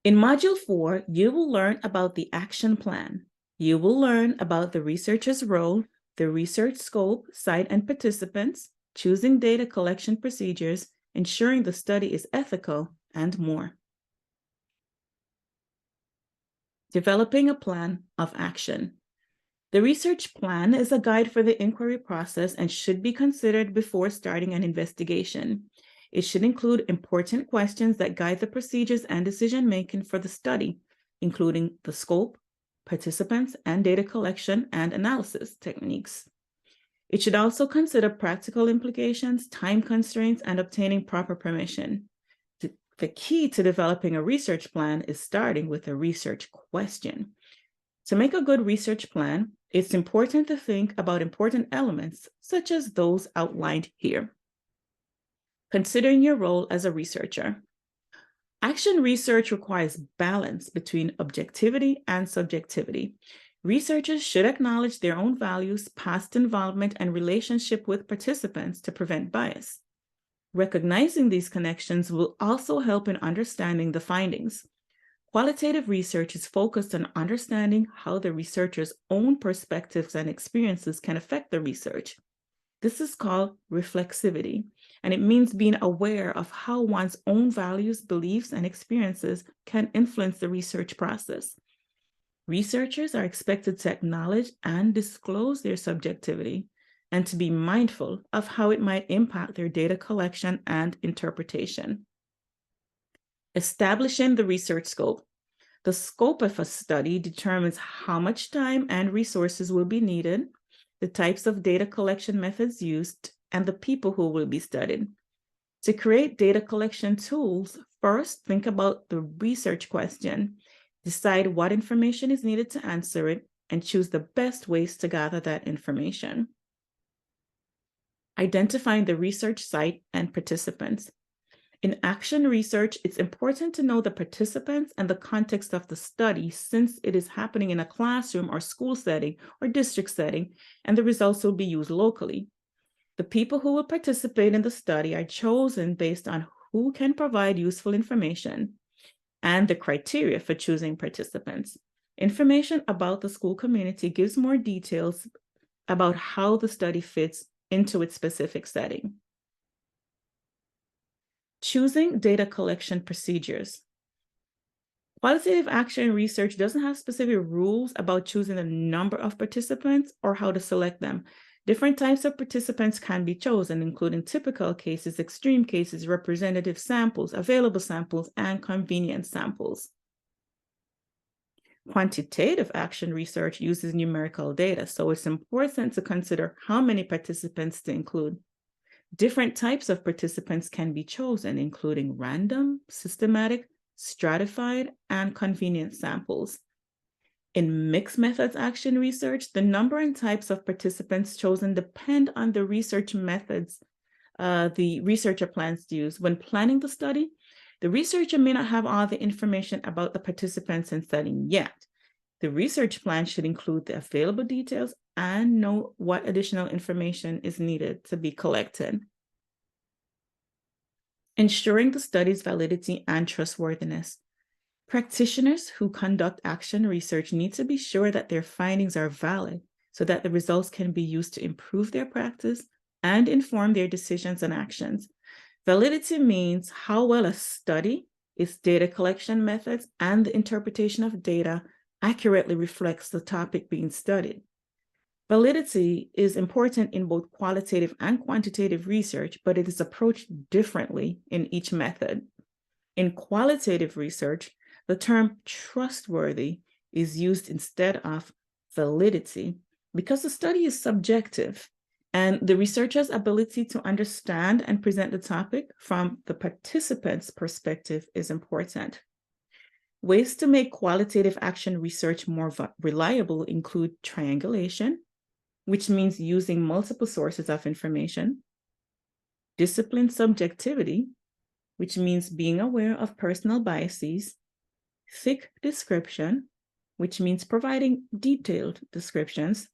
In Module 4, you will learn about the action plan. You will learn about the researcher's role, the research scope, site and participants, choosing data collection procedures, ensuring the study is ethical, and more. Developing a plan of action. The research plan is a guide for the inquiry process and should be considered before starting an investigation. It should include important questions that guide the procedures and decision-making for the study, including the scope, participants, and data collection and analysis techniques. It should also consider practical implications, time constraints, and obtaining proper permission. The key to developing a research plan is starting with a research question. To make a good research plan, it's important to think about important elements, such as those outlined here. Considering your role as a researcher. Action research requires balance between objectivity and subjectivity. Researchers should acknowledge their own values, past involvement, and relationship with participants to prevent bias. Recognizing these connections will also help in understanding the findings. Qualitative research is focused on understanding how the researcher's own perspectives and experiences can affect the research. This is called reflexivity, and it means being aware of how one's own values, beliefs, and experiences can influence the research process. Researchers are expected to acknowledge and disclose their subjectivity and to be mindful of how it might impact their data collection and interpretation. Establishing the research scope. The scope of a study determines how much time and resources will be needed, the types of data collection methods used, and the people who will be studied. To create data collection tools, first think about the research question, decide what information is needed to answer it, and choose the best ways to gather that information. Identifying the research site and participants. In action research, it's important to know the participants and the context of the study, since it is happening in a classroom or school setting or district setting, and the results will be used locally. The people who will participate in the study are chosen based on who can provide useful information and the criteria for choosing participants. Information about the school community gives more details about how the study fits into its specific setting. Choosing data collection procedures. Qualitative action research doesn't have specific rules about choosing the number of participants or how to select them. Different types of participants can be chosen, including typical cases, extreme cases, representative samples, available samples, and convenience samples. Quantitative action research uses numerical data, so it's important to consider how many participants to include. Different types of participants can be chosen, including random, systematic, stratified, and convenience samples. In mixed methods action research, the number and types of participants chosen depend on the research methods the researcher plans to use. When planning the study, the researcher may not have all the information about the participants and setting yet. The research plan should include the available details and know what additional information is needed to be collected. Ensuring the study's validity and trustworthiness. Practitioners who conduct action research need to be sure that their findings are valid so that the results can be used to improve their practice and inform their decisions and actions. Validity means how well a study, its data collection methods, and the interpretation of data accurately reflects the topic being studied. Validity is important in both qualitative and quantitative research, but it is approached differently in each method. In qualitative research, the term trustworthy is used instead of validity because the study is subjective and the researcher's ability to understand and present the topic from the participant's perspective is important. Ways to make qualitative action research more reliable include triangulation, which means using multiple sources of information, disciplined subjectivity, which means being aware of personal biases, thick description, which means providing detailed descriptions,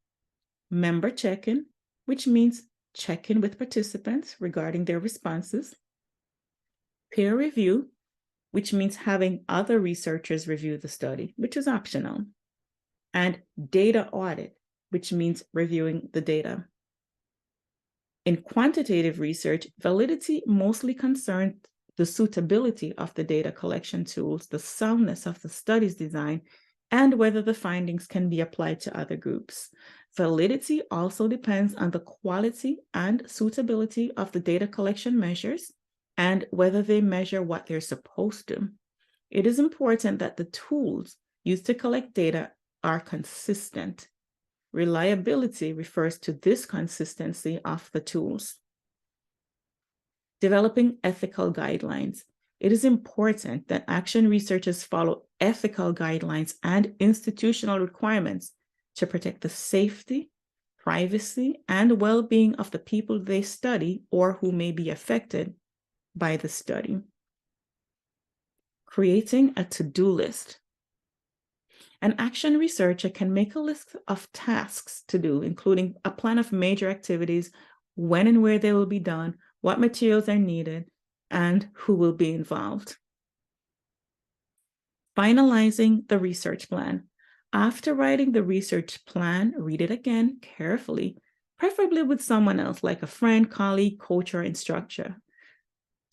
member check-in, which means check-in with participants regarding their responses, peer review, which means having other researchers review the study, which is optional. And data audit, which means reviewing the data. In quantitative research, validity mostly concerns the suitability of the data collection tools, the soundness of the study's design, and whether the findings can be applied to other groups. Validity also depends on the quality and suitability of the data collection measures and whether they measure what they're supposed to. It is important that the tools used to collect data are consistent. Reliability refers to this consistency of the tools. Developing ethical guidelines. It is important that action researchers follow ethical guidelines and institutional requirements to protect the safety, privacy, and well-being of the people they study or who may be affected by the study. Creating a to-do list. An action researcher can make a list of tasks to do, including a plan of major activities, when and where they will be done, what materials are needed, and who will be involved. Finalizing the research plan. After writing the research plan, read it again carefully, preferably with someone else like a friend, colleague, coach, or instructor.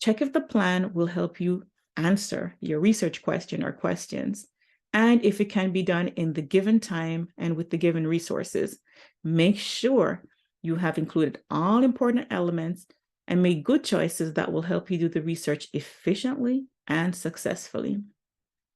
Check if the plan will help you answer your research question or questions, and if it can be done in the given time and with the given resources. Make sure you have included all important elements and made good choices that will help you do the research efficiently and successfully.